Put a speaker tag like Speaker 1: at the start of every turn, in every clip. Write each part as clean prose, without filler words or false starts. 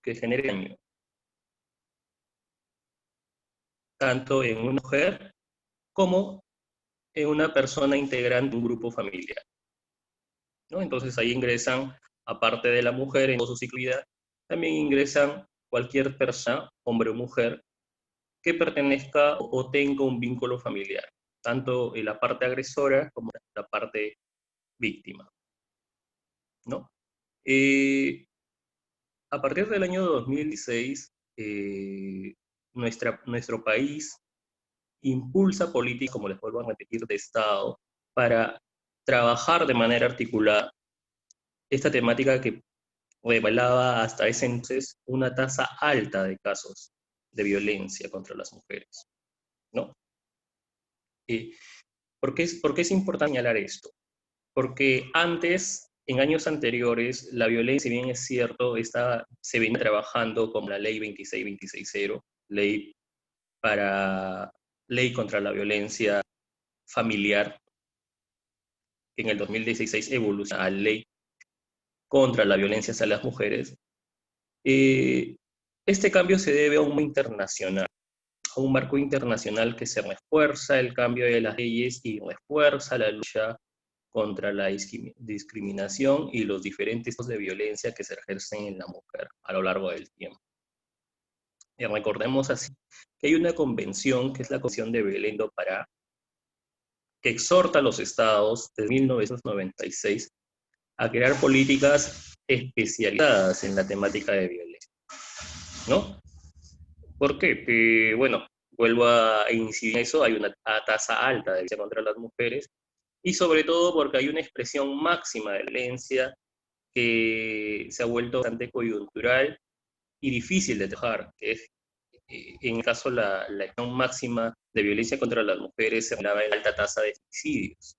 Speaker 1: que genere daño, tanto en una mujer como en una persona integrante de un grupo familiar, ¿no? Entonces ahí ingresan, aparte de la mujer en todo su ciclo de vida, también ingresan cualquier persona, hombre o mujer, que pertenezca o tenga un vínculo familiar, tanto en la parte agresora como en la parte víctima, ¿no? Eh, a partir del año 2016, nuestro país impulsa políticas, como les vuelvo a repetir, de Estado, para trabajar de manera articulada esta temática que revelaba hasta ese entonces una tasa alta de casos de violencia contra las mujeres, ¿no? Eh, por qué es importante señalar esto? Porque antes, en años anteriores, la violencia, si bien es cierto, se venía trabajando con la ley 26260, ley para ley contra la violencia familiar, que en el 2016 evoluciona a ley contra la violencia hacia las mujeres. Este cambio se debe a un marco internacional, que se refuerza el cambio de las leyes y refuerza la lucha contra la discriminación y los diferentes tipos de violencia que se ejercen en la mujer a lo largo del tiempo. Y recordemos así que hay una convención, que es la Convención de Belén do Pará, que exhorta a los estados desde 1996 a crear políticas especializadas en la temática de violencia, ¿no? ¿Por qué? Bueno, vuelvo a incidir en eso, hay una tasa alta de violencia contra las mujeres, y sobre todo porque hay una expresión máxima de violencia que se ha vuelto bastante coyuntural y difícil de trabajar, que es, en el caso, la expresión máxima de violencia contra las mujeres se hablaba en alta tasa de suicidios,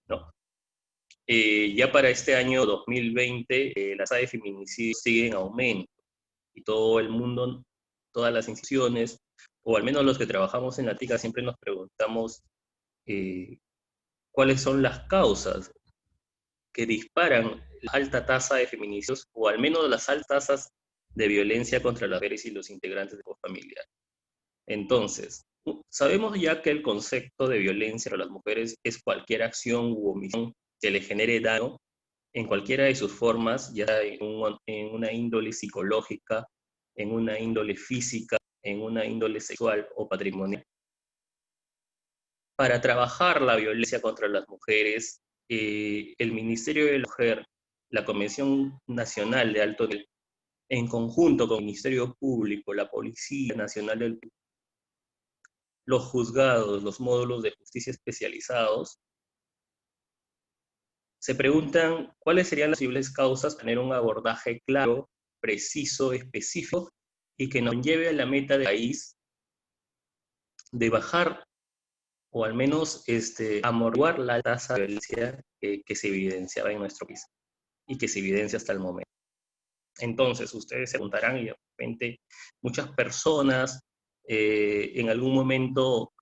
Speaker 1: ¿no? Ya para este año 2020, la tasa de feminicidios sigue en aumento, y todo el mundo, todas las instituciones, o al menos los que trabajamos en la TICA, siempre nos preguntamos eh, cuáles son las causas que disparan la alta tasa de feminicidios, o al menos las altas tasas de violencia contra las mujeres y los integrantes de la familia. Entonces, sabemos ya que el concepto de violencia contra las mujeres es cualquier acción u omisión que le genere daño en cualquiera de sus formas, ya en una índole psicológica, en una índole física, en una índole sexual o patrimonial. Para trabajar la violencia contra las mujeres, el Ministerio de la Mujer, la Convención Nacional de Alto Nivel, en conjunto con el Ministerio Público, la Policía Nacional, los juzgados, los módulos de justicia especializados, se preguntan cuáles serían las posibles causas para tener un abordaje claro, preciso, específico, y que nos lleve a la meta del país de bajar o al menos amortiguar la tasa de violencia que se evidenciaba en nuestro país y que se evidencia hasta el momento. Entonces, ustedes se preguntarán, y de repente muchas personas en algún momento,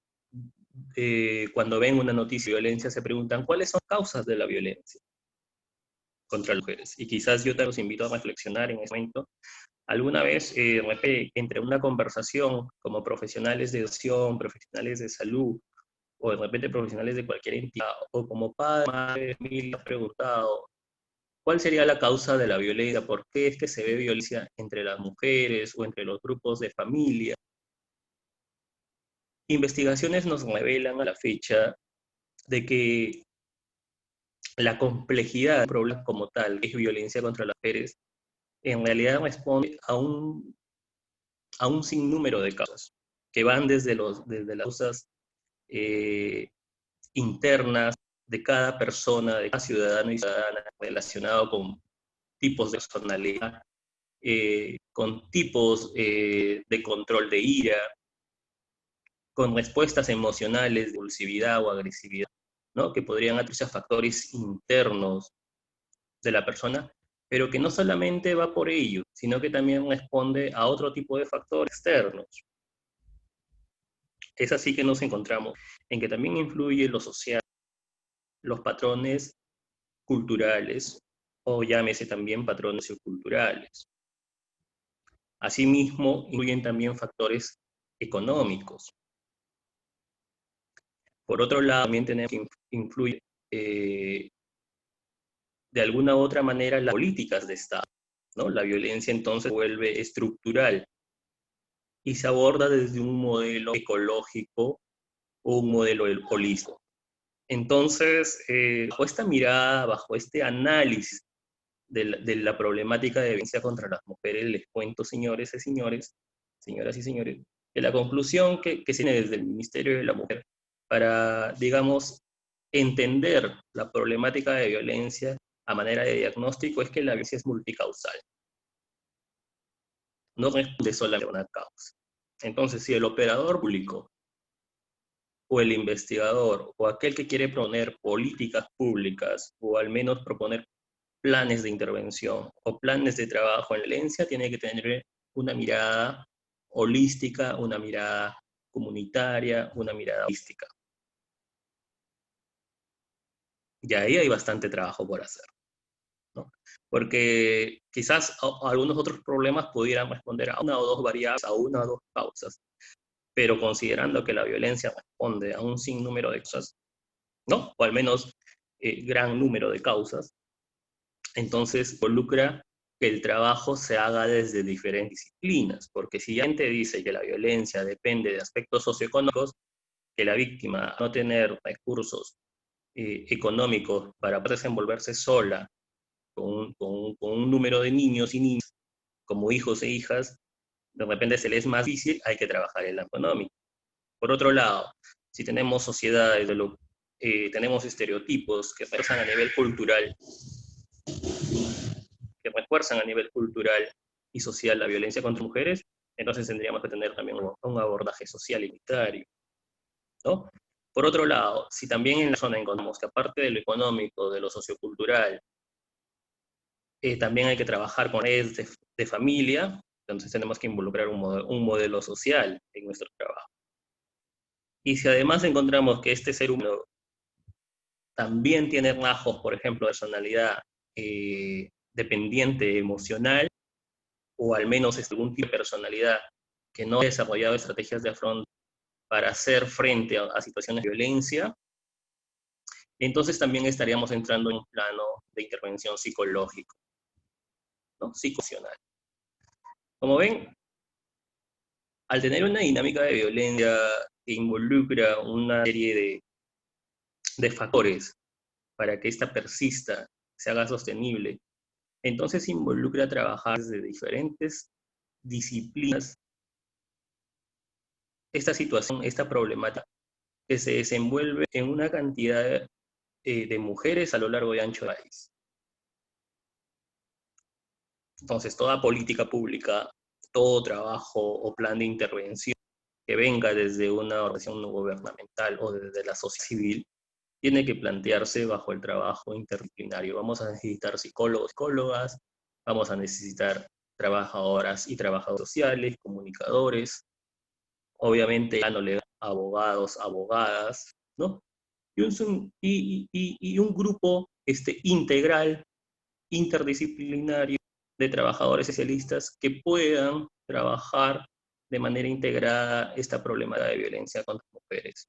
Speaker 1: cuando ven una noticia de violencia, se preguntan cuáles son las causas de la violencia contra las mujeres. Y quizás yo te los invito a reflexionar en ese momento. Alguna vez, entre una conversación como profesionales de educación, profesionales de salud, o de repente profesionales de cualquier entidad, o como padre, madre, familia, preguntado, ¿cuál sería la causa de la violencia? ¿Por qué es que se ve violencia entre las mujeres o entre los grupos de familia? Investigaciones nos revelan a la fecha de que la complejidad del problema como tal, que es violencia contra las mujeres, en realidad responde a un sinnúmero de causas, que van desde las causas eh, internas de cada persona, de cada ciudadano y ciudadana, relacionado con tipos de personalidad, con tipos de control de ira, con respuestas emocionales, de impulsividad o agresividad, ¿no? Que podrían atribuirse a factores internos de la persona, pero que no solamente va por ello, sino que también responde a otro tipo de factores externos. Es así que nos encontramos en que también influye lo social, los patrones culturales o llámese también patrones socioculturales. Asimismo, incluyen también factores económicos. Por otro lado, también tenemos que influir de alguna u otra manera las políticas de Estado, ¿no? La violencia entonces se vuelve estructural y se aborda desde un modelo ecológico o un modelo holístico. Entonces, bajo esta mirada, bajo este análisis de la problemática de violencia contra las mujeres, les cuento, señores y señores, señoras y señores, que la conclusión que se tiene desde el Ministerio de la Mujer para, digamos, entender la problemática de violencia a manera de diagnóstico es que la violencia es multicausal. No responde solamente a una causa. Entonces, si el operador público o el investigador o aquel que quiere proponer políticas públicas o al menos proponer planes de intervención o planes de trabajo en la violencia tiene que tener una mirada holística, una mirada comunitaria, una mirada holística. Y ahí hay bastante trabajo por hacer, ¿no? Porque quizás algunos otros problemas pudieran responder a una o dos variables, a una o dos causas, pero considerando que la violencia responde a un sinnúmero de cosas, ¿no? O al menos gran número de causas, entonces involucra que el trabajo se haga desde diferentes disciplinas, porque si ya te dice que la violencia depende de aspectos socioeconómicos, que la víctima no tener recursos económicos para desenvolverse sola con un número de niños y niñas como hijos e hijas, de repente se les es más difícil, hay que trabajar en la económica. Por otro lado, si tenemos sociedades, tenemos estereotipos que refuerzan a nivel cultural, y social la violencia contra mujeres, entonces tendríamos que tener también un abordaje social y unitario, ¿no? Por otro lado, si también en la zona encontramos que aparte de lo económico, de lo sociocultural, también hay que trabajar con redes de familia, entonces tenemos que involucrar un modelo social en nuestro trabajo. Y si además encontramos que este ser humano también tiene rasgos, por ejemplo, de personalidad dependiente emocional, o al menos es algún tipo de personalidad que no ha desarrollado estrategias de afronto para hacer frente a situaciones de violencia, entonces también estaríamos entrando en un plano de intervención psicológico, ¿no? Psicoemocional. Como ven, al tener una dinámica de violencia que involucra una serie de factores para que ésta persista, se haga sostenible, entonces involucra trabajar desde diferentes disciplinas esta situación, esta problemática que se desenvuelve en una cantidad de mujeres a lo largo y ancho del país. Entonces, toda política pública, todo trabajo o plan de intervención que venga desde una organización no gubernamental o desde la sociedad civil, tiene que plantearse bajo el trabajo interdisciplinario. Vamos a necesitar psicólogos, psicólogas, vamos a necesitar trabajadoras y trabajadores sociales, comunicadores, obviamente ya no le abogados, abogadas, ¿no? Y un grupo integral, interdisciplinario, de trabajadores especialistas que puedan trabajar de manera integrada esta problemática de violencia contra mujeres,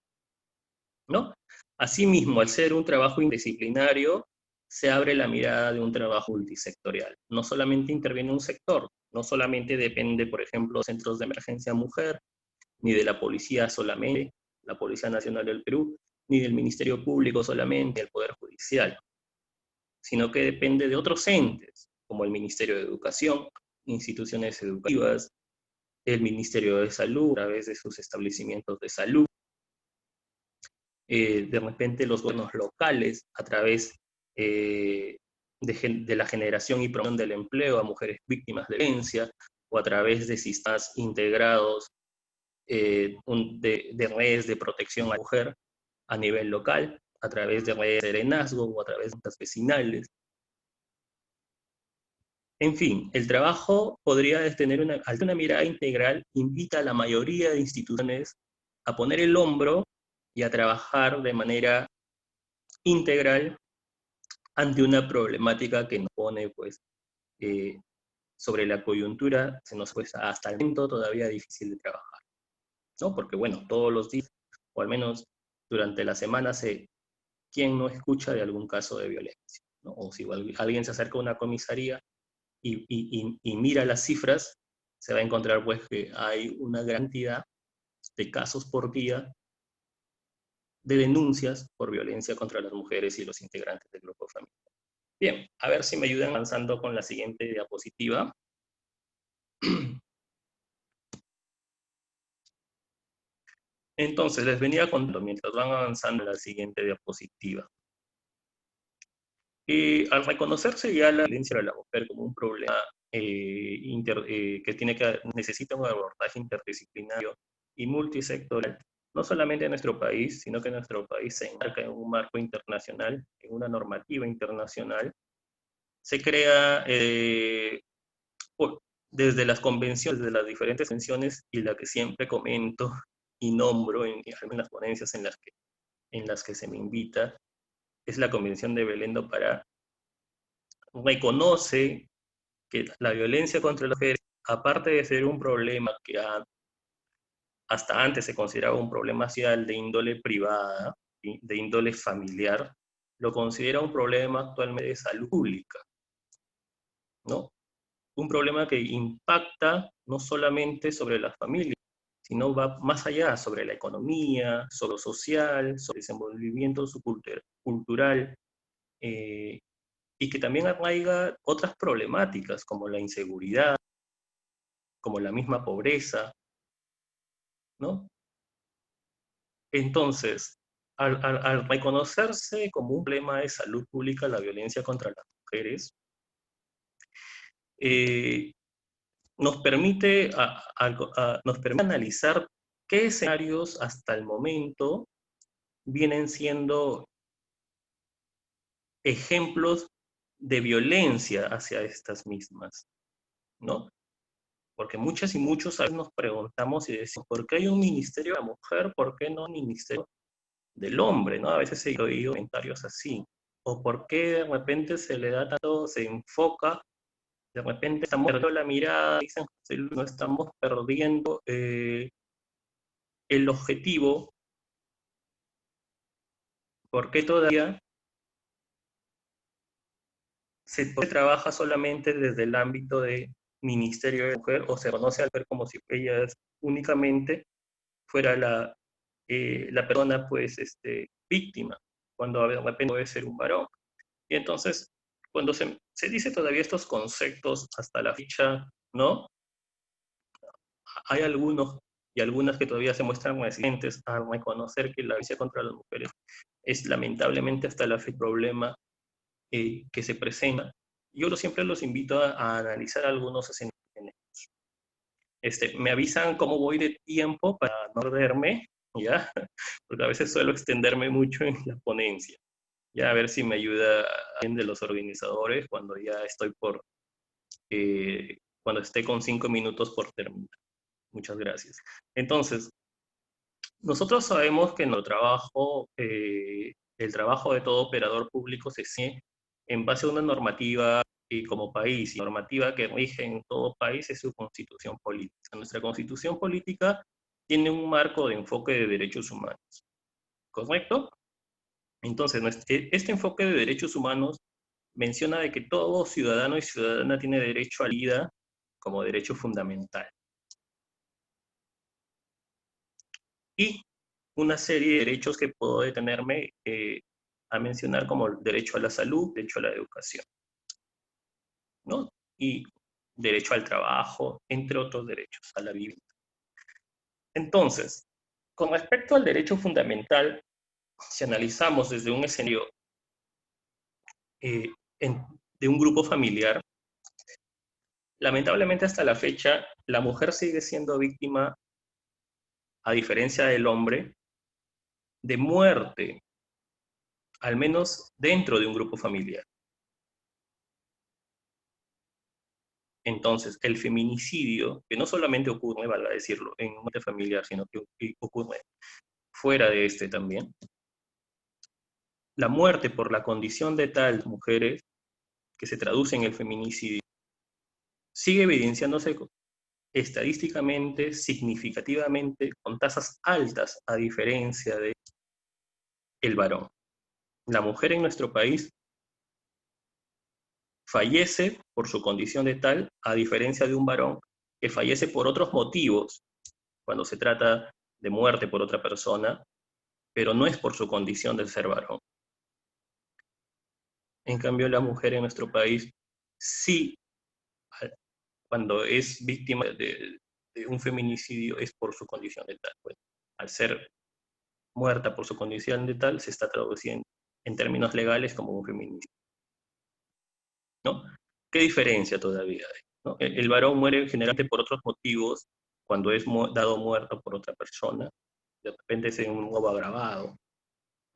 Speaker 1: ¿no? Asimismo, al ser un trabajo interdisciplinario, se abre la mirada de un trabajo multisectorial. No solamente interviene un sector, no solamente depende, por ejemplo, centros de emergencia mujer, ni de la policía solamente, la Policía Nacional del Perú, ni del Ministerio Público solamente, del Poder Judicial, sino que depende de otros entes, como el Ministerio de Educación, instituciones educativas, el Ministerio de Salud, a través de sus establecimientos de salud, de repente los gobiernos locales, a través de la generación y promoción del empleo a mujeres víctimas de violencia, o a través de sistemas integrados de redes de protección a la mujer a nivel local, a través de redes de serenazgo o a través de juntas vecinales. En fin, el trabajo podría tener una mirada integral, invita a la mayoría de instituciones a poner el hombro y a trabajar de manera integral ante una problemática que nos pone, pues, sobre la coyuntura, se nos pues hasta el momento todavía difícil de trabajar, ¿no? Porque, bueno, todos los días, o al menos durante la semana, ¿quién no escucha de algún caso de violencia? ¿No? O si alguien se acerca a una comisaría y mira las cifras, se va a encontrar pues que hay una gran cantidad de casos por día de denuncias por violencia contra las mujeres y los integrantes del grupo familiar. Bien, a ver si me ayudan avanzando con la siguiente diapositiva. Entonces, les venía contando mientras van avanzando en la siguiente diapositiva. Al reconocerse ya la violencia de la mujer como un problema que necesita un abordaje interdisciplinario y multisectorial, no solamente en nuestro país, sino que nuestro país se enmarca en un marco internacional, en una normativa internacional, se crea desde las convenciones, desde las diferentes convenciones, y la que siempre comento y nombro en algunas ponencias en las que se me invita, es la Convención de Belén do Pará. Reconoce que la violencia contra las mujeres, aparte de ser un problema que hasta antes se consideraba un problema social de índole privada, de índole familiar, lo considera un problema actualmente de salud pública, ¿no? Un problema que impacta no solamente sobre las familias, sino va más allá, sobre la economía, sobre lo social, sobre el desenvolvimiento cultural, y que también arraiga otras problemáticas como la inseguridad, como la misma pobreza, ¿no? Entonces, al reconocerse como un problema de salud pública la violencia contra las mujeres, eh, nos permite analizar qué escenarios hasta el momento vienen siendo ejemplos de violencia hacia estas mismas, ¿no? Porque muchas y muchos a veces nos preguntamos y decimos, ¿por qué hay un ministerio de la mujer? ¿Por qué no un ministerio del hombre? ¿No? A veces he oído comentarios así. ¿O por qué de repente se le da tanto, se enfoca, de repente estamos perdiendo la mirada, dicen, no estamos perdiendo el objetivo? ¿Por qué todavía se trabaja solamente desde el ámbito de Ministerio de Mujer o se conoce a la mujer como si ella únicamente fuera la persona pues víctima, cuando de repente puede ser un varón? Y entonces, cuando se dice todavía estos conceptos hasta la fecha, ¿no? Hay algunos y algunas que todavía se muestran resistentes a reconocer que la violencia contra las mujeres es lamentablemente hasta la fecha un problema que se presenta. Yo siempre los invito a analizar algunos escenarios. Me avisan cómo voy de tiempo para no perderme, ¿ya? Porque a veces suelo extenderme mucho en la ponencia. Ya a ver si me ayuda alguien de los organizadores cuando ya estoy cuando esté con 5 minutos por terminar. Muchas gracias. Entonces, nosotros sabemos que el trabajo de todo operador público se sigue en base a una normativa como país, y la normativa que rige en todo país es su constitución política. Nuestra constitución política tiene un marco de enfoque de derechos humanos, ¿correcto? Entonces, este enfoque de derechos humanos menciona de que todo ciudadano y ciudadana tiene derecho a la vida como derecho fundamental. Y una serie de derechos que puedo detenerme a mencionar, como el derecho a la salud, derecho a la educación, ¿no? Y derecho al trabajo, entre otros derechos, a la vivienda. Entonces, con respecto al derecho fundamental, si analizamos desde un escenario eh, de un grupo familiar, lamentablemente hasta la fecha, la mujer sigue siendo víctima, a diferencia del hombre, de muerte, al menos dentro de un grupo familiar. Entonces, el feminicidio, que no solamente ocurre, valga decirlo, en un ambiente familiar, sino que ocurre fuera de este también, la muerte por la condición de tal mujeres, que se traduce en el feminicidio, sigue evidenciándose estadísticamente, significativamente, con tasas altas, a diferencia de el varón. La mujer en nuestro país fallece por su condición de tal, a diferencia de un varón que fallece por otros motivos, cuando se trata de muerte por otra persona, pero no es por su condición de ser varón. En cambio, la mujer en nuestro país sí, cuando es víctima de un feminicidio, es por su condición de tal. Pues, al ser muerta por su condición de tal, se está traduciendo en términos legales como un feminicidio, ¿no? ¿Qué diferencia todavía hay? ¿No? El varón muere generalmente por otros motivos cuando es dado muerto por otra persona, de repente es en un nuevo agravado,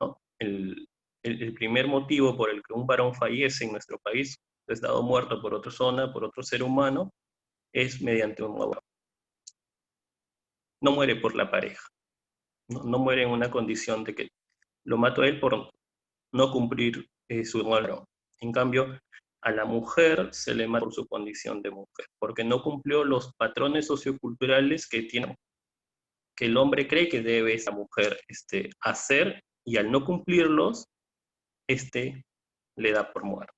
Speaker 1: ¿no? El primer motivo por el que un varón fallece en nuestro país, es dado muerto por otra persona, por otro ser humano, es mediante un nuevo agravado. No muere por la pareja, no muere en una condición de que lo mato a él por no cumplir su rol. En cambio, a la mujer se le mata por su condición de mujer, porque no cumplió los patrones socioculturales que tiene, que el hombre cree que debe esa mujer hacer, y al no cumplirlos, le da por muerto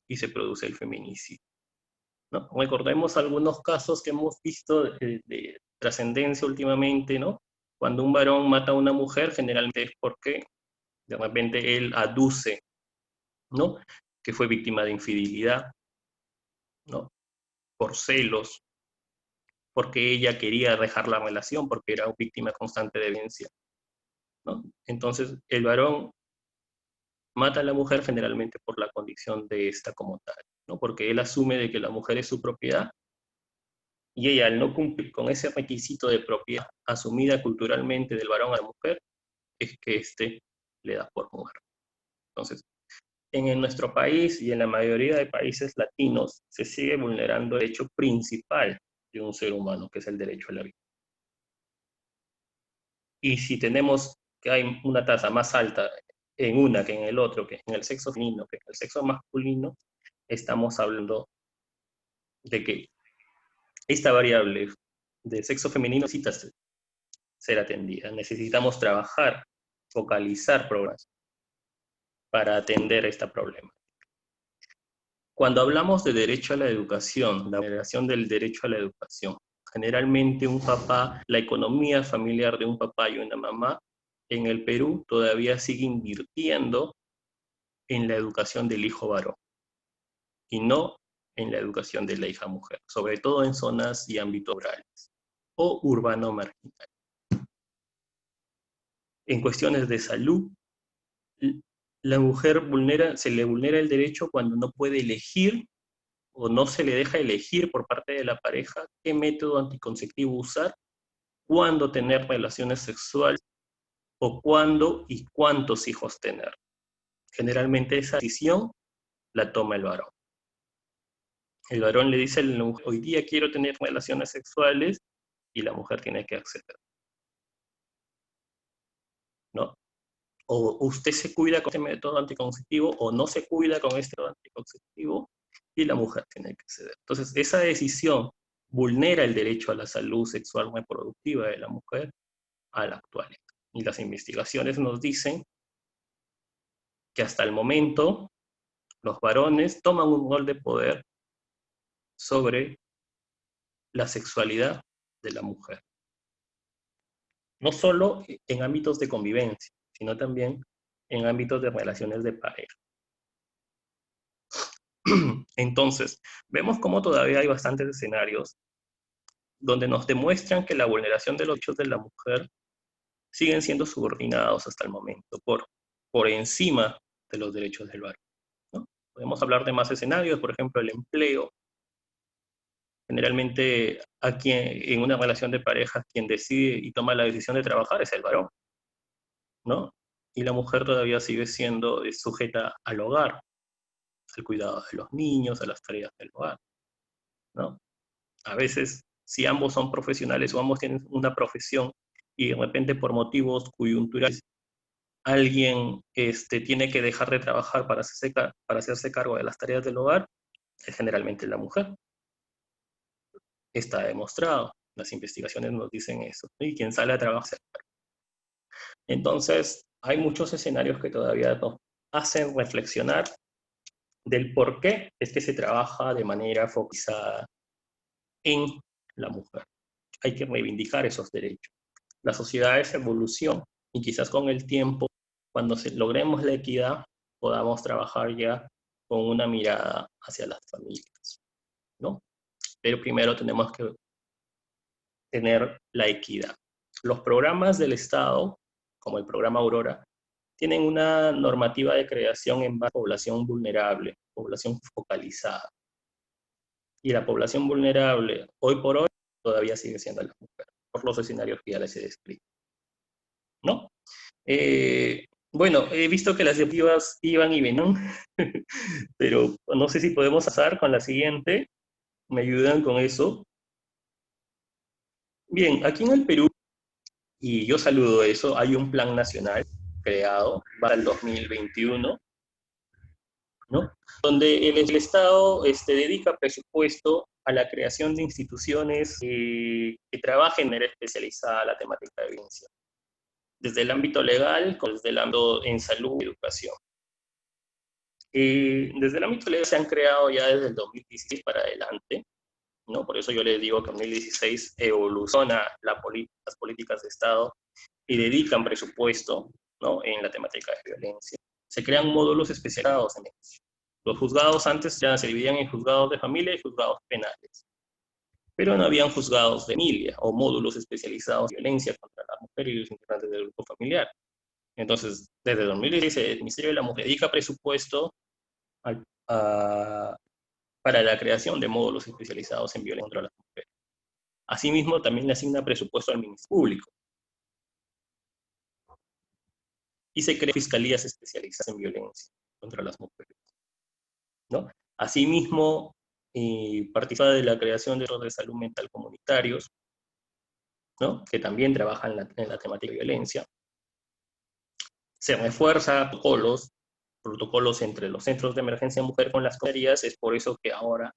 Speaker 1: y se produce el feminicidio, ¿no? Recordemos algunos casos que hemos visto de trascendencia últimamente, ¿no? Cuando un varón mata a una mujer, generalmente es porque de repente él aduce, ¿no?, que fue víctima de infidelidad, ¿no?, por celos, porque ella quería dejar la relación, porque era víctima constante de violencia, ¿no? Entonces, el varón mata a la mujer generalmente por la condición de esta como tal, ¿no? Porque él asume de que la mujer es su propiedad, y ella, al no cumplir con ese requisito de propiedad asumida culturalmente del varón a la mujer, es que le da por mujer. Entonces, en nuestro país y en la mayoría de países latinos se sigue vulnerando el derecho principal de un ser humano, que es el derecho a la vida. Y si tenemos que hay una tasa más alta en una que en el otro, que en el sexo femenino, que en el sexo masculino, estamos hablando de que esta variable de sexo femenino necesita ser atendida. Necesitamos trabajar, focalizar programas para atender este problema. Cuando hablamos de derecho a la educación, la vulneración del derecho a la educación, generalmente un papá, la economía familiar de un papá y una mamá en el Perú todavía sigue invirtiendo en la educación del hijo varón y no en la educación de la hija mujer, sobre todo en zonas y ámbitos rurales o urbano marginal. En cuestiones de salud, la mujer se le vulnera el derecho cuando no puede elegir o no se le deja elegir por parte de la pareja qué método anticonceptivo usar, cuándo tener relaciones sexuales o cuándo y cuántos hijos tener. Generalmente esa decisión la toma el varón. El varón le dice a la mujer, hoy día quiero tener relaciones sexuales, y la mujer tiene que acceder, ¿no? O usted se cuida con este método anticonceptivo o no se cuida con este método anticonceptivo, y la mujer tiene que acceder. Entonces, esa decisión vulnera el derecho a la salud sexual reproductiva de la mujer a la actualidad. Y las investigaciones nos dicen que hasta el momento los varones toman un rol de poder sobre la sexualidad de la mujer. No solo en ámbitos de convivencia, sino también en ámbitos de relaciones de pareja. Entonces, vemos cómo todavía hay bastantes escenarios donde nos demuestran que la vulneración de los derechos de la mujer siguen siendo subordinados hasta el momento por encima de los derechos del varón, ¿no? Podemos hablar de más escenarios, por ejemplo, el empleo. Generalmente, en una relación de pareja, quien decide y toma la decisión de trabajar es el varón, ¿no? Y la mujer todavía sigue siendo sujeta al hogar, al cuidado de los niños, a las tareas del hogar, ¿no? A veces, si ambos son profesionales o ambos tienen una profesión y de repente por motivos coyunturales alguien tiene que dejar de trabajar para hacerse cargo de las tareas del hogar, es generalmente la mujer. Está demostrado. Las investigaciones nos dicen eso. Y quien sale a trabajar. Entonces, hay muchos escenarios que todavía nos hacen reflexionar del por qué es que se trabaja de manera focalizada en la mujer. Hay que reivindicar esos derechos. La sociedad es evolución y quizás con el tiempo, cuando logremos la equidad, podamos trabajar ya con una mirada hacia las familias, ¿no? Pero primero tenemos que tener la equidad. Los programas del Estado, como el programa Aurora, tienen una normativa de creación en base a población vulnerable, población focalizada. Y la población vulnerable, hoy por hoy, todavía sigue siendo la mujer, por los escenarios que ya les he descrito, ¿no? Bueno, he visto que las diapositivas iban y venían, pero no sé si podemos pasar con la siguiente. ¿Me ayudan con eso? Bien, aquí en el Perú, y yo saludo eso, hay un plan nacional creado para el 2021, ¿no? Donde el Estado dedica presupuesto a la creación de instituciones que trabajen de manera especializada la temática de violencia, desde el ámbito legal, desde el ámbito en salud y educación. Desde el ámbito legal se han creado ya desde el 2016 para adelante, ¿no? Por eso yo les digo que en 2016 evoluciona las políticas de Estado y dedican presupuesto, ¿no?, en la temática de violencia. Se crean módulos especializados en eso. Los juzgados antes ya se dividían en juzgados de familia y juzgados penales, pero no habían juzgados de familia o módulos especializados en violencia contra la mujer y los integrantes del grupo familiar. Entonces, desde 2016, el Ministerio de la Mujer dedica presupuesto a, para la creación de módulos especializados en violencia contra las mujeres. Asimismo, también le asigna presupuesto al Ministerio Público y se crean fiscalías especializadas en violencia contra las mujeres, ¿no? Asimismo, participa de la creación de centros de salud mental comunitarios, ¿no?, que también trabajan en la temática de violencia. Se refuerza protocolos entre los centros de emergencia mujer con las comisarías. Es por eso que ahora,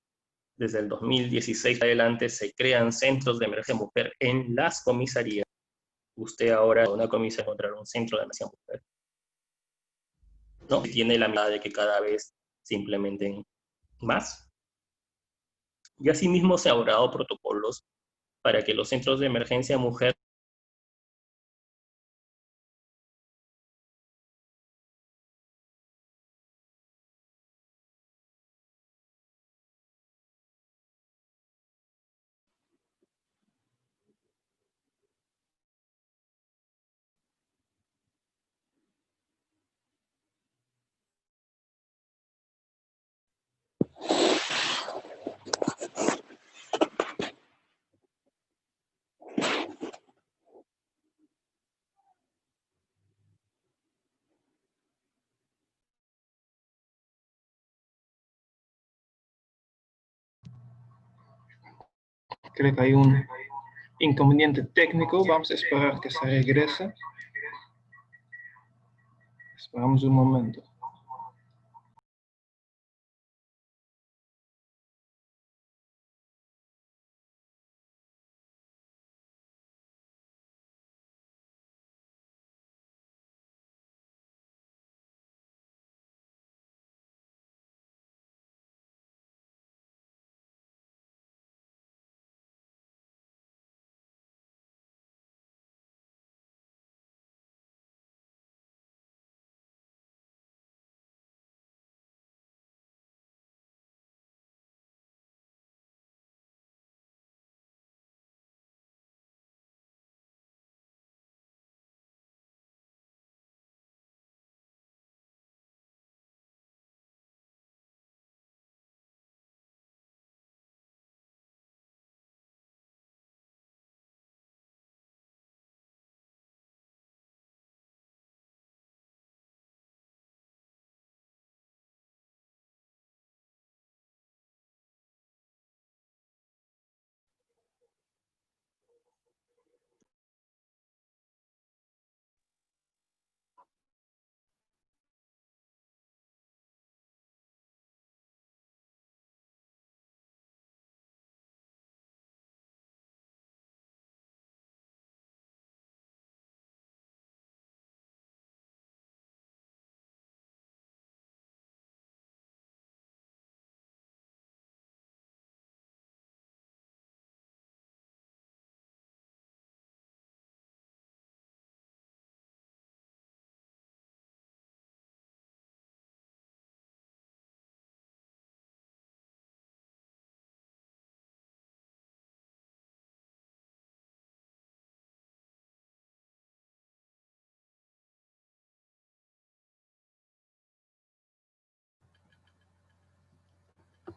Speaker 1: desde el 2016 adelante, se crean centros de emergencia mujer en las comisarías. Usted ahora en una comisaría encontrará un centro de emergencia mujer, ¿no? Tiene la mirada de que cada vez se implementen más. Y asimismo se han elaborado protocolos para que los centros de emergencia mujer
Speaker 2: Creo que hay un inconveniente técnico. Vamos a esperar que se regrese. Esperamos un momento.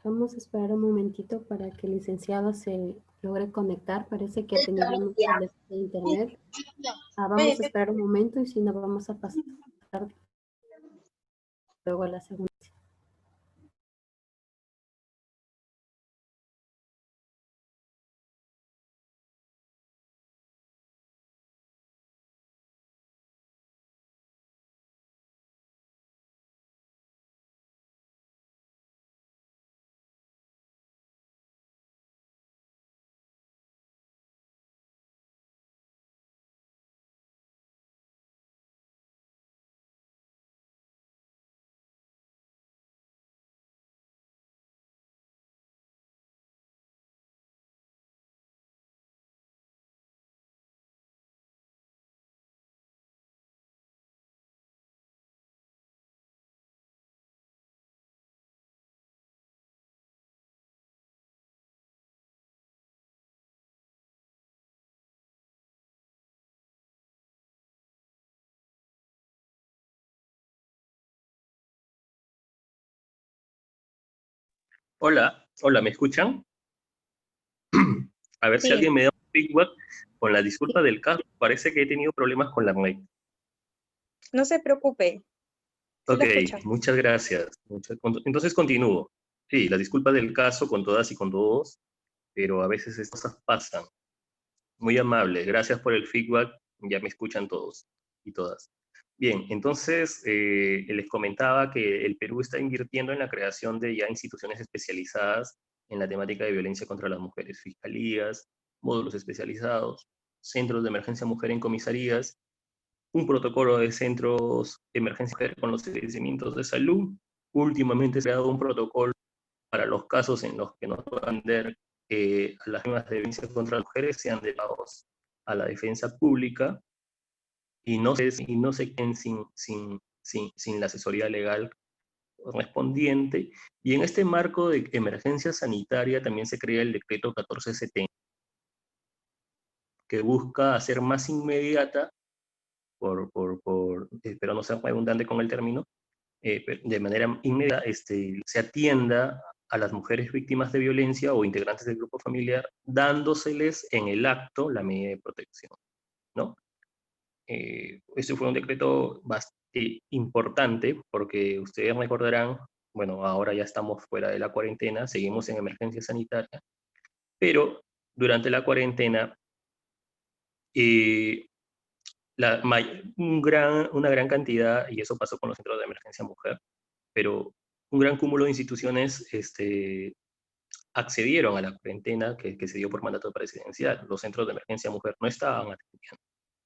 Speaker 3: Vamos a esperar un momentito para que el licenciado se logre conectar. Parece que ha tenido unos problemas de internet. Vamos a esperar un momento y si no vamos a pasar luego a la segunda.
Speaker 1: Hola, hola, ¿me escuchan? A ver si
Speaker 3: Sí,
Speaker 1: alguien me da un feedback con la disculpa del caso. Parece que he tenido problemas con la red.
Speaker 4: No se preocupe, sí
Speaker 1: Ok,
Speaker 4: lo escucho.
Speaker 1: muchas gracias. Entonces continúo. Sí, la disculpa del caso con todas y con todos, pero a veces estas cosas pasan. Muy amable, gracias por el feedback. Ya me escuchan todos y todas. Bien, entonces les comentaba que el Perú está invirtiendo en la creación de ya instituciones especializadas en la temática de violencia contra las mujeres, fiscalías, módulos especializados, centros de emergencia mujer en comisarías, un protocolo de centros de emergencia mujer con los establecimientos de salud. Últimamente se ha dado un protocolo para los casos en los que no puedan ver a las víctimas de violencia contra las mujeres sean delegados a la defensa pública y no se queden sin la asesoría legal correspondiente. Y en este marco de emergencia sanitaria también se crea el decreto 1470, que busca hacer más inmediata, espero no ser redundante con el término, de manera inmediata se atienda a las mujeres víctimas de violencia o integrantes del grupo familiar, dándoseles en el acto la medida de protección, ¿no? Este fue un decreto bastante importante porque ustedes recordarán, bueno, ahora ya estamos fuera de la cuarentena, seguimos en emergencia sanitaria, pero durante la cuarentena eh, una gran cantidad, y eso pasó con los centros de emergencia mujer, pero un gran cúmulo de instituciones accedieron a la cuarentena que se dio por mandato presidencial. Los centros de emergencia mujer no estaban atendiendo.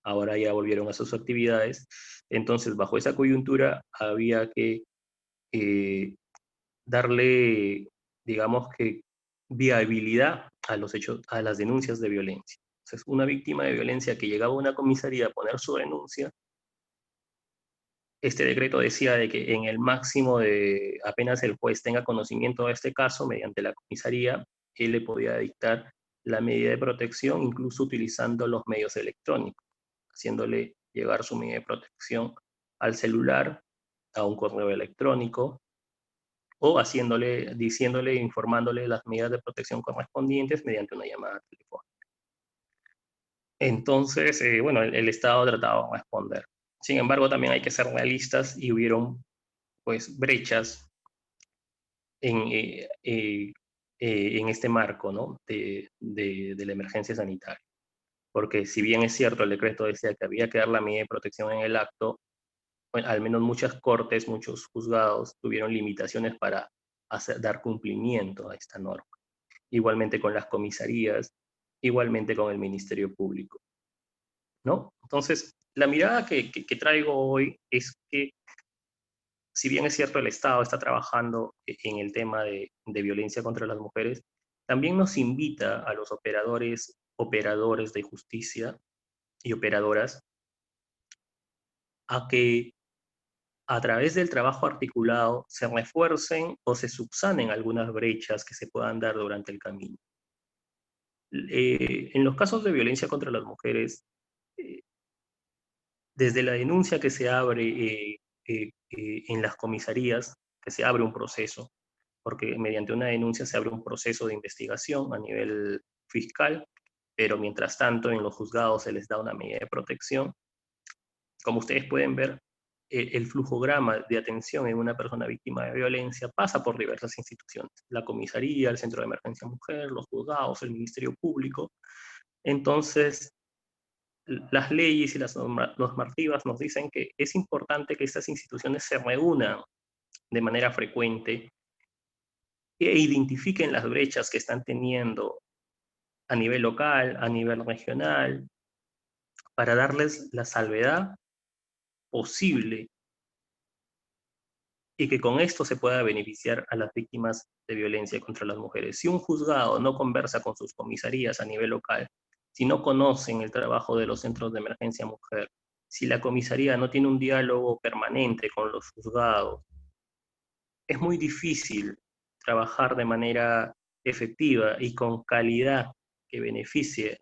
Speaker 1: Ahora ya volvieron a sus actividades. Entonces, bajo esa coyuntura, había que darle, digamos que, viabilidad a los hechos, a las denuncias de violencia. Entonces, una víctima de violencia que llegaba a una comisaría a poner su denuncia, este decreto decía de que en el máximo de apenas el juez tenga conocimiento de este caso, mediante la comisaría, él le podía dictar la medida de protección, incluso utilizando los medios electrónicos, haciéndole llegar su medida de protección al celular, a un correo electrónico, o diciéndole, informándole las medidas de protección correspondientes mediante una llamada telefónica. Entonces, bueno, el Estado trataba de responder. Sin embargo, también hay que ser realistas y hubieron pues brechas en este marco, ¿no? de la emergencia sanitaria. Porque si bien es cierto, el decreto decía que había que dar la medida de protección en el acto, bueno, al menos muchas cortes, muchos juzgados tuvieron limitaciones para dar cumplimiento a esta norma. Igualmente con las comisarías, igualmente con el Ministerio Público, ¿no? Entonces, la mirada que traigo hoy es que si bien es cierto el Estado está trabajando en el tema de violencia contra las mujeres, también nos invita a los operadores de justicia y operadoras a que a través del trabajo articulado se refuercen o se subsanen algunas brechas que se puedan dar durante el camino. En los casos de violencia contra las mujeres, desde la denuncia que se abre en las comisarías, que se abre un proceso, porque mediante una denuncia se abre un proceso de investigación a nivel fiscal, pero mientras tanto en los juzgados se les da una medida de protección. Como ustedes pueden ver, el flujograma de atención en una persona víctima de violencia pasa por diversas instituciones, la comisaría, el Centro de Emergencia Mujer, los juzgados, el Ministerio Público. Entonces, las leyes y las normativas nos dicen que es importante que estas instituciones se reúnan de manera frecuente e identifiquen las brechas que están teniendo a nivel local, a nivel regional, para darles la salvedad posible y que con esto se pueda beneficiar a las víctimas de violencia contra las mujeres. Si un juzgado no conversa con sus comisarías a nivel local, si no conocen el trabajo de los centros de emergencia mujer, si la comisaría no tiene un diálogo permanente con los juzgados, es muy difícil trabajar de manera efectiva y con calidad que beneficie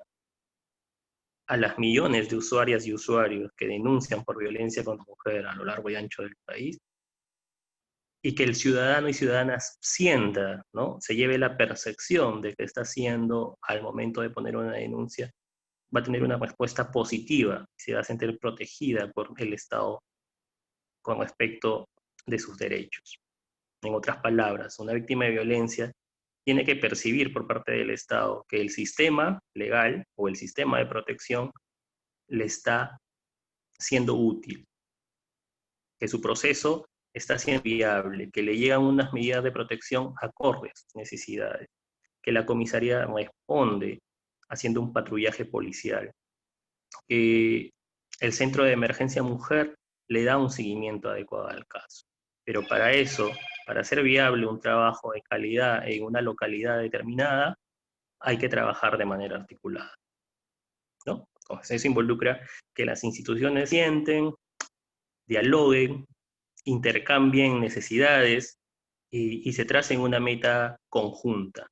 Speaker 1: a las millones de usuarias y usuarios que denuncian por violencia contra mujer a lo largo y ancho del país, y que el ciudadano y ciudadanas sienta, ¿no? Se lleve la percepción de que está haciendo al momento de poner una denuncia, va a tener una respuesta positiva, se va a sentir protegida por el Estado con respecto de sus derechos. En otras palabras, una víctima de violencia tiene que percibir por parte del Estado que el sistema legal o el sistema de protección le está siendo útil, que su proceso está siendo viable, que le llegan unas medidas de protección acordes a sus necesidades, que la comisaría responde haciendo un patrullaje policial, que el centro de emergencia mujer le da un seguimiento adecuado al caso. Pero para eso, para hacer viable un trabajo de calidad en una localidad determinada, hay que trabajar de manera articulada, ¿no? Entonces eso involucra que las instituciones sienten, dialoguen, intercambien necesidades y se tracen una meta conjunta.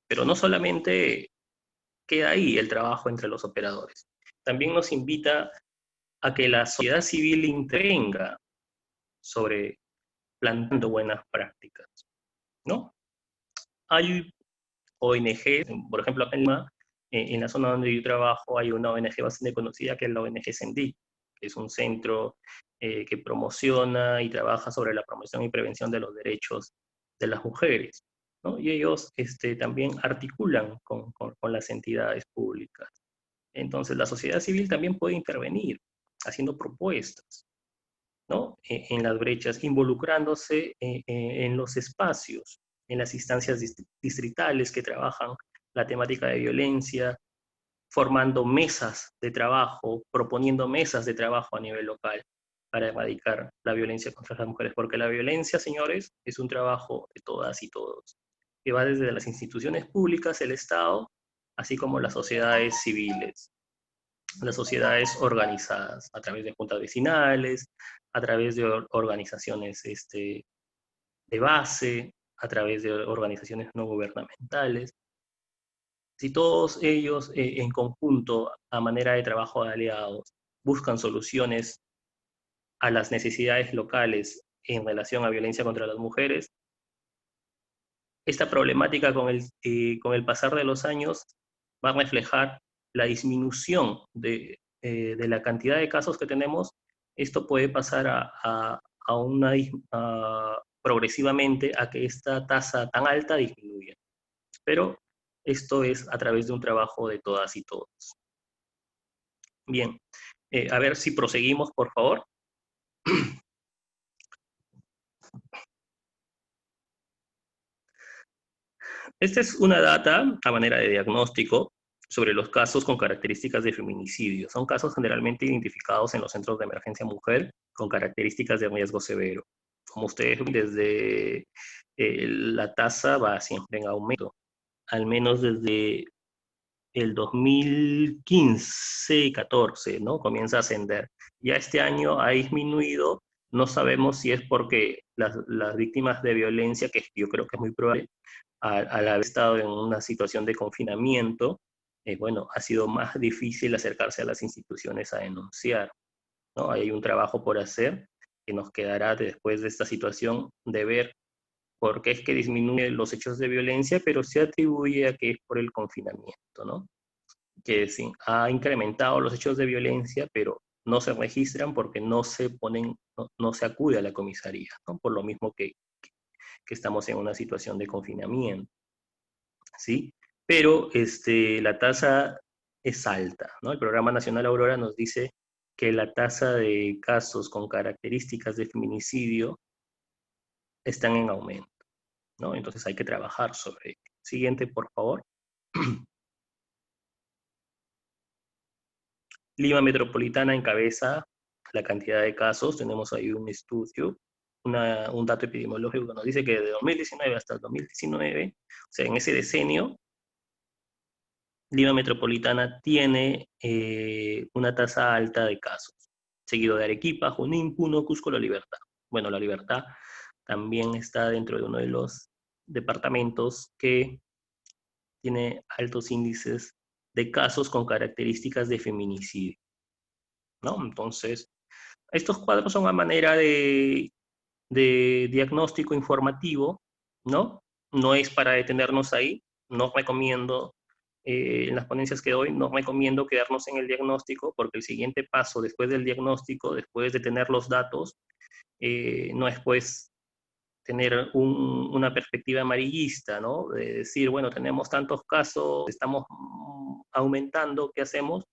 Speaker 1: Pero no solamente queda ahí el trabajo entre los operadores, también nos invita a que la sociedad civil intervenga sobre plantando buenas prácticas, ¿no? Hay ONGs, por ejemplo, acá en la zona donde yo trabajo hay una ONG bastante conocida que es la ONG Sendí, que es un centro que promociona y trabaja sobre la promoción y prevención de los derechos de las mujeres, ¿no? Y ellos también articulan con las entidades públicas. Entonces la sociedad civil también puede intervenir haciendo propuestas, ¿no? En las brechas, involucrándose en los espacios, en las instancias distritales que trabajan la temática de violencia, formando mesas de trabajo, proponiendo mesas de trabajo a nivel local para erradicar la violencia contra las mujeres, porque la violencia, señores, es un trabajo de todas y todos, que va desde las instituciones públicas, el Estado, así como las sociedades civiles, las sociedades organizadas, a través de juntas vecinales, a través de organizaciones de base, a través de organizaciones no gubernamentales. Si todos ellos en conjunto, a manera de trabajo de aliados, buscan soluciones a las necesidades locales en relación a violencia contra las mujeres, esta problemática con el pasar de los años va a reflejar la disminución de la cantidad de casos que tenemos. Esto puede pasar progresivamente a que esta tasa tan alta disminuya. Pero esto es a través de un trabajo de todas y todos. Bien, a ver si proseguimos, por favor. Esta es una data a manera de diagnóstico sobre los casos con características de feminicidio. Son casos generalmente identificados en los centros de emergencia mujer con características de riesgo severo. Como ustedes ven, desde la tasa va siempre en aumento, al menos desde el 2015-14, ¿no? Comienza a ascender. Ya este año ha disminuido, no sabemos si es porque las víctimas de violencia, que yo creo que es muy probable, al haber estado en una situación de confinamiento, bueno, ha sido más difícil acercarse a las instituciones a denunciar, ¿no? Hay un trabajo por hacer que nos quedará después de esta situación de ver porque es que disminuye los hechos de violencia, pero se atribuye a que es por el confinamiento, ¿no? Que sí, ha incrementado los hechos de violencia, pero no se registran porque no se ponen, no se acude a la comisaría, ¿no? Por lo mismo que estamos en una situación de confinamiento, ¿sí? Pero la tasa es alta, ¿no? El Programa Nacional Aurora nos dice que la tasa de casos con características de feminicidio están en aumento, ¿no? Entonces hay que trabajar sobre ello. Siguiente, por favor. Lima Metropolitana encabeza la cantidad de casos. Tenemos ahí un estudio, un dato epidemiológico que nos dice que de 2019 hasta el 2019, o sea, en ese decenio, Lima Metropolitana tiene una tasa alta de casos, seguido de Arequipa, Junín, Puno, Cusco, La Libertad. Bueno, La Libertad también está dentro de uno de los departamentos que tiene altos índices de casos con características de feminicidio, ¿no? Entonces, estos cuadros son una manera de diagnóstico informativo, ¿no? No es para detenernos ahí, no recomiendo, en las ponencias que doy, no recomiendo quedarnos en el diagnóstico, porque el siguiente paso después del diagnóstico, después de tener los datos, no es pues tener una perspectiva amarillista, ¿no? De decir, bueno, tenemos tantos casos, estamos aumentando, ¿qué hacemos?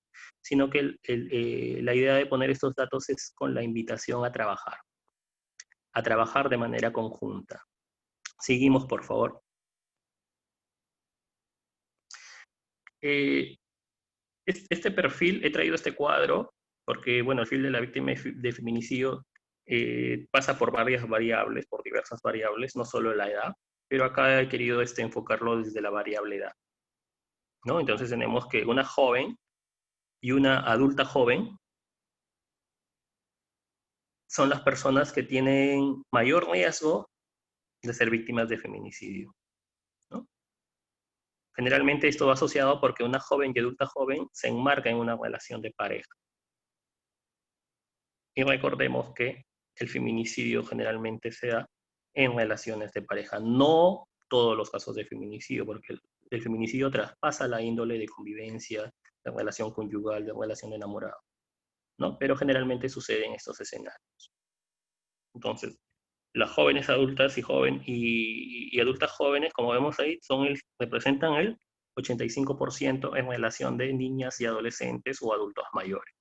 Speaker 1: Sino que la idea de poner estos datos es con la invitación a trabajar de manera conjunta. Seguimos, por favor. Este perfil, he traído este cuadro, porque, bueno, el perfil de la víctima de feminicidio pasa por varias variables, por diversas variables, no solo la edad, pero acá he querido enfocarlo desde la variable edad, ¿no? Entonces tenemos que una joven y una adulta joven son las personas que tienen mayor riesgo de ser víctimas de feminicidio, ¿no? Generalmente esto va asociado porque una joven y adulta joven se enmarca en una relación de pareja. Y recordemos que el feminicidio generalmente se da en relaciones de pareja. No todos los casos de feminicidio, porque el feminicidio traspasa la índole de convivencia, de relación conyugal, de relación de enamorado, ¿no? Pero generalmente sucede en estos escenarios. Entonces, las jóvenes adultas y adultas jóvenes, como vemos ahí, representan el 85% en relación de niñas y adolescentes o adultos mayores.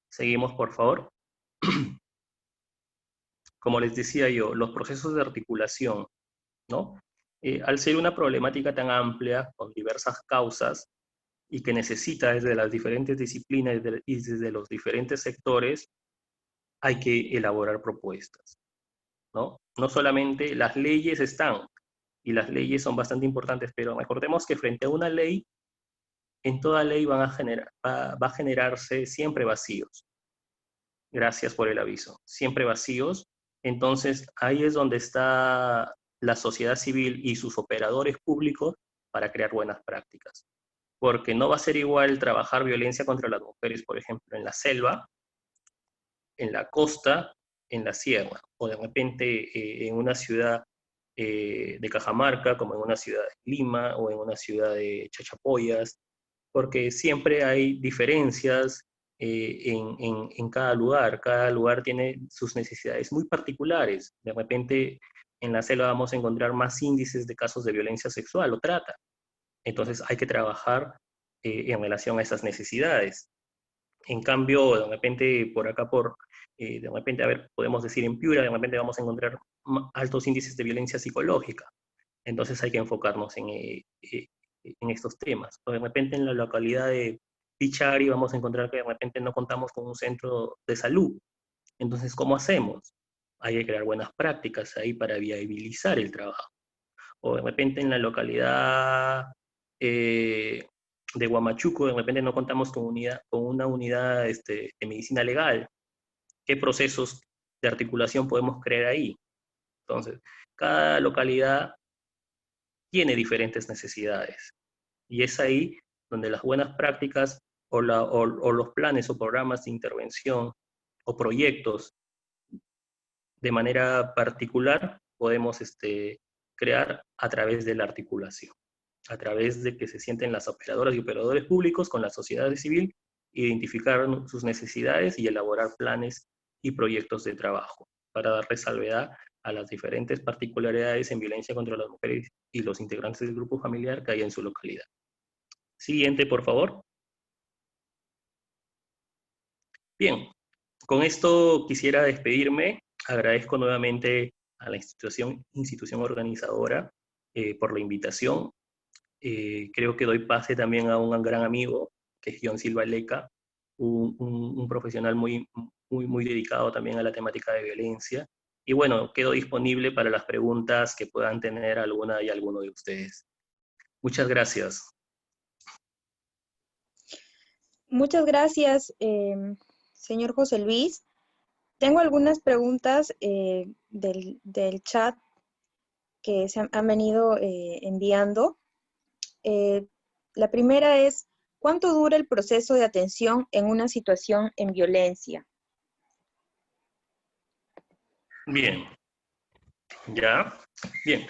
Speaker 1: Seguimos, por favor. Como les decía yo, los procesos de articulación, ¿no? Al ser una problemática tan amplia, con diversas causas, y que necesita desde las diferentes disciplinas y desde los diferentes sectores, hay que elaborar propuestas, ¿no? No solamente las leyes están, y las leyes son bastante importantes, pero recordemos que frente a una ley, en toda ley va a generarse siempre vacíos. Gracias por el aviso. Siempre vacíos. Entonces, ahí es donde está la sociedad civil y sus operadores públicos para crear buenas prácticas. Porque no va a ser igual trabajar violencia contra las mujeres, por ejemplo, en la selva, en la costa, en la sierra, o de repente en una ciudad de Cajamarca, como en una ciudad de Lima, o en una ciudad de Chachapoyas, porque siempre hay diferencias en cada lugar tiene sus necesidades muy particulares. De repente en la selva vamos a encontrar más índices de casos de violencia sexual o trata. Entonces hay que trabajar en relación a esas necesidades. En cambio, de repente por acá, de repente, a ver, podemos decir en Piura, de repente vamos a encontrar altos índices de violencia psicológica. Entonces hay que enfocarnos en estos temas. O de repente en la localidad de Pichari vamos a encontrar que de repente no contamos con un centro de salud. Entonces, ¿cómo hacemos? Hay que crear buenas prácticas ahí para viabilizar el trabajo. O de repente en la localidad de Huamachuco, de repente no contamos con una unidad de medicina legal. ¿Qué procesos de articulación podemos crear ahí? Entonces, cada localidad tiene diferentes necesidades. Y es ahí donde las buenas prácticas o los planes o programas de intervención o proyectos de manera particular podemos crear a través de la articulación, a través de que se sienten las operadoras y operadores públicos con la sociedad civil, identificar sus necesidades y elaborar planes y proyectos de trabajo para darle salvedad a las diferentes particularidades en violencia contra las mujeres y los integrantes del grupo familiar que hay en su localidad. Siguiente, por favor. Bien, con esto quisiera despedirme. Agradezco nuevamente a la institución organizadora por la invitación. Creo que doy pase también a un gran amigo, que es John Silva Leca, un profesional muy dedicado también a la temática de violencia. Y bueno, quedo disponible para las preguntas que puedan tener alguna y alguno de ustedes. Muchas gracias.
Speaker 4: Muchas gracias, señor José Luis. Tengo algunas preguntas del chat que se han venido enviando. La primera es, ¿cuánto dura el proceso de atención en una situación en violencia?
Speaker 1: Bien, ya. Bien,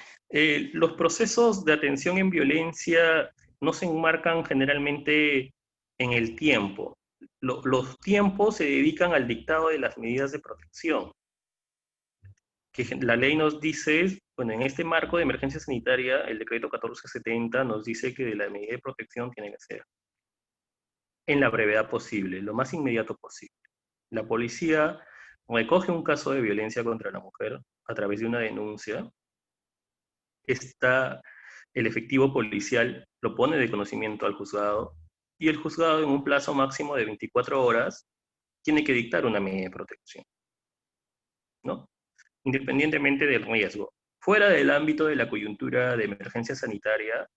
Speaker 1: los procesos de atención en violencia no se enmarcan generalmente en el tiempo. Los tiempos se dedican al dictado de las medidas de protección. Que la ley nos dice, bueno, en este marco de emergencia sanitaria, el decreto 1470 nos dice que la medida de protección tiene que ser en la brevedad posible, lo más inmediato posible. La policía recoge un caso de violencia contra la mujer a través de una denuncia. El efectivo policial lo pone de conocimiento al juzgado y el juzgado en un plazo máximo de 24 horas tiene que dictar una medida de protección, ¿no? Independientemente del riesgo. Fuera del ámbito de la coyuntura de emergencia sanitaria,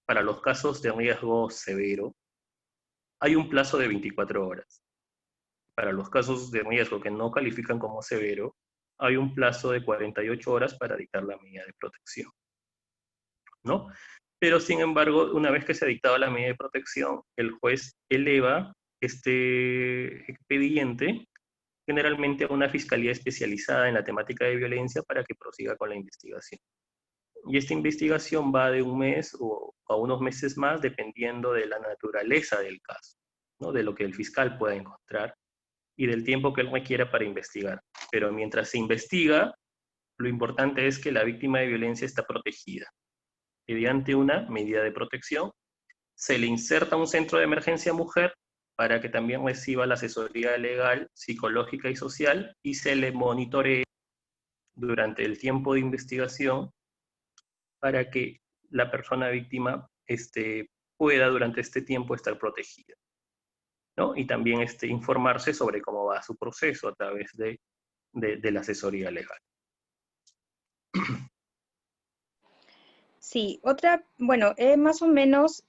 Speaker 1: para los casos de riesgo severo, hay un plazo de 24 horas. Para los casos de riesgo que no califican como severo, hay un plazo de 48 horas para dictar la medida de protección, ¿no? Pero, sin embargo, una vez que se ha dictado la medida de protección, el juez eleva este expediente generalmente a una fiscalía especializada en la temática de violencia para que prosiga con la investigación. Y esta investigación va de un mes o a unos meses más, dependiendo de la naturaleza del caso, ¿no? De lo que el fiscal pueda encontrar y del tiempo que él requiera para investigar. Pero mientras se investiga, lo importante es que la víctima de violencia está protegida. Mediante una medida de protección, se le inserta un centro de emergencia mujer para que también reciba la asesoría legal, psicológica y social, y se le monitoree durante el tiempo de investigación para que la persona víctima pueda durante este tiempo estar protegida, ¿no? Y también informarse sobre cómo va su proceso a través de la asesoría legal.
Speaker 4: Sí, bueno, he más o menos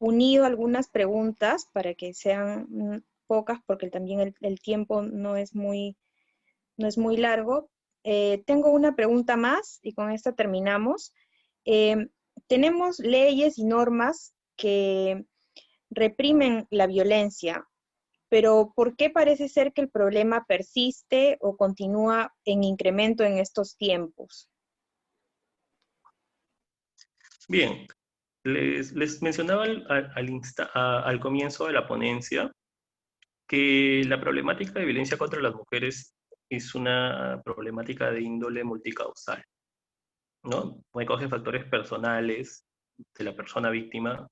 Speaker 4: unido algunas preguntas para que sean pocas, porque también el tiempo no es muy largo. Tengo una pregunta más y con esta terminamos. Tenemos leyes y normas que reprimen la violencia, pero ¿por qué parece ser que el problema persiste o continúa en incremento en estos tiempos?
Speaker 1: Bien, les mencionaba al comienzo de la ponencia que la problemática de violencia contra las mujeres es una problemática de índole multicausal, ¿no? Recoge factores personales de la persona víctima,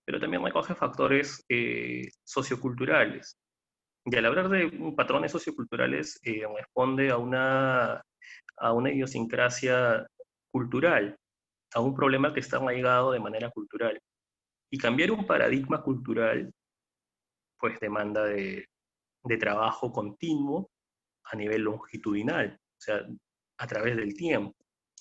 Speaker 1: pero también recoge factores socioculturales. Y al hablar de patrones socioculturales, responde a una idiosincrasia cultural, a un problema que está arraigado de manera cultural. Y cambiar un paradigma cultural, pues demanda de trabajo continuo a nivel longitudinal, o sea, a través del tiempo.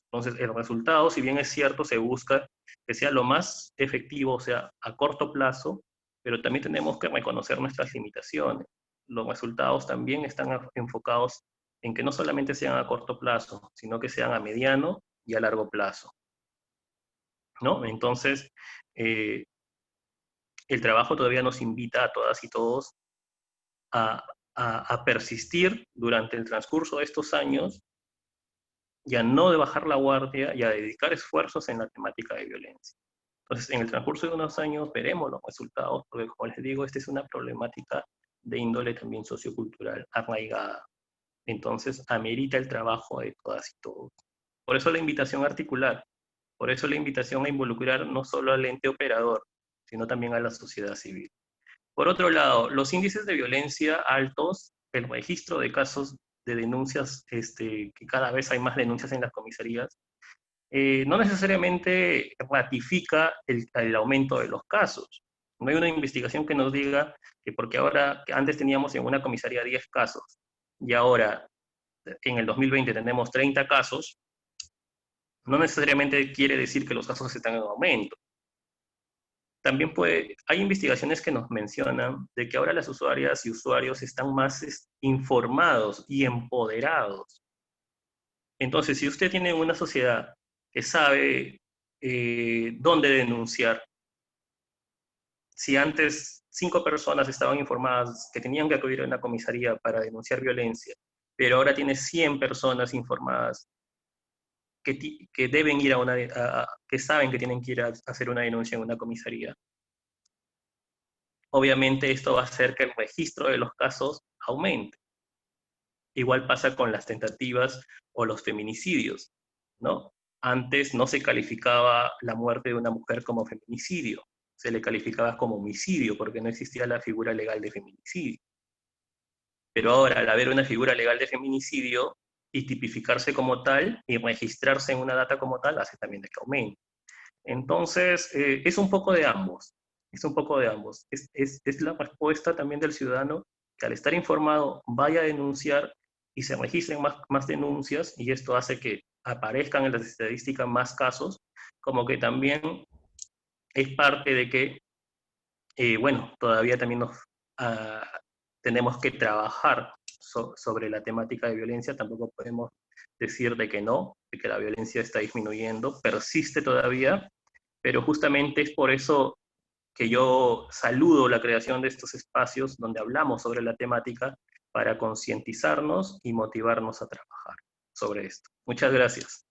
Speaker 1: Entonces, el resultado, si bien es cierto, se busca que sea lo más efectivo, o sea, a corto plazo, pero también tenemos que reconocer nuestras limitaciones. Los resultados también están enfocados en que no solamente sean a corto plazo, sino que sean a mediano y a largo plazo, ¿no? Entonces, el trabajo todavía nos invita a todas y todos a persistir durante el transcurso de estos años y a no de bajar la guardia y a dedicar esfuerzos en la temática de violencia. Entonces, en el transcurso de unos años veremos los resultados, porque como les digo, esta es una problemática de índole también sociocultural arraigada. Entonces, amerita el trabajo de todas y todos. Por eso la invitación a articular, por eso la invitación a involucrar no solo al ente operador, sino también a la sociedad civil. Por otro lado, los índices de violencia altos, el registro de casos de denuncias, que cada vez hay más denuncias en las comisarías, no necesariamente ratifica el aumento de los casos. No hay una investigación que nos diga que porque ahora, que antes teníamos en una comisaría 10 casos, y ahora en el 2020 tenemos 30 casos, no necesariamente quiere decir que los casos están en aumento. También hay investigaciones que nos mencionan de que ahora las usuarias y usuarios están más informados y empoderados. Entonces, si usted tiene una sociedad que sabe dónde denunciar, si antes 5 personas estaban informadas que tenían que acudir a una comisaría para denunciar violencia, pero ahora tiene 100 personas informadas que deben ir que saben que tienen que ir a hacer una denuncia en una comisaría. Obviamente esto va a hacer que el registro de los casos aumente. Igual pasa con las tentativas o los feminicidios, ¿no? Antes no se calificaba la muerte de una mujer como feminicidio, se le calificaba como homicidio porque no existía la figura legal de feminicidio. Pero ahora, al haber una figura legal de feminicidio y tipificarse como tal y registrarse en una data como tal, hace también de que aumente. Entonces, es un poco de ambos. Es un poco de ambos. Es la respuesta también del ciudadano que al estar informado vaya a denunciar y se registren más denuncias, y esto hace que aparezcan en las estadísticas más casos, como que también es parte de que, bueno, todavía también tenemos que trabajar sobre la temática de violencia. Tampoco podemos decir de que no, de que la violencia está disminuyendo, persiste todavía, pero justamente es por eso que yo saludo la creación de estos espacios donde hablamos sobre la temática para concientizarnos y motivarnos a trabajar sobre esto. Muchas gracias.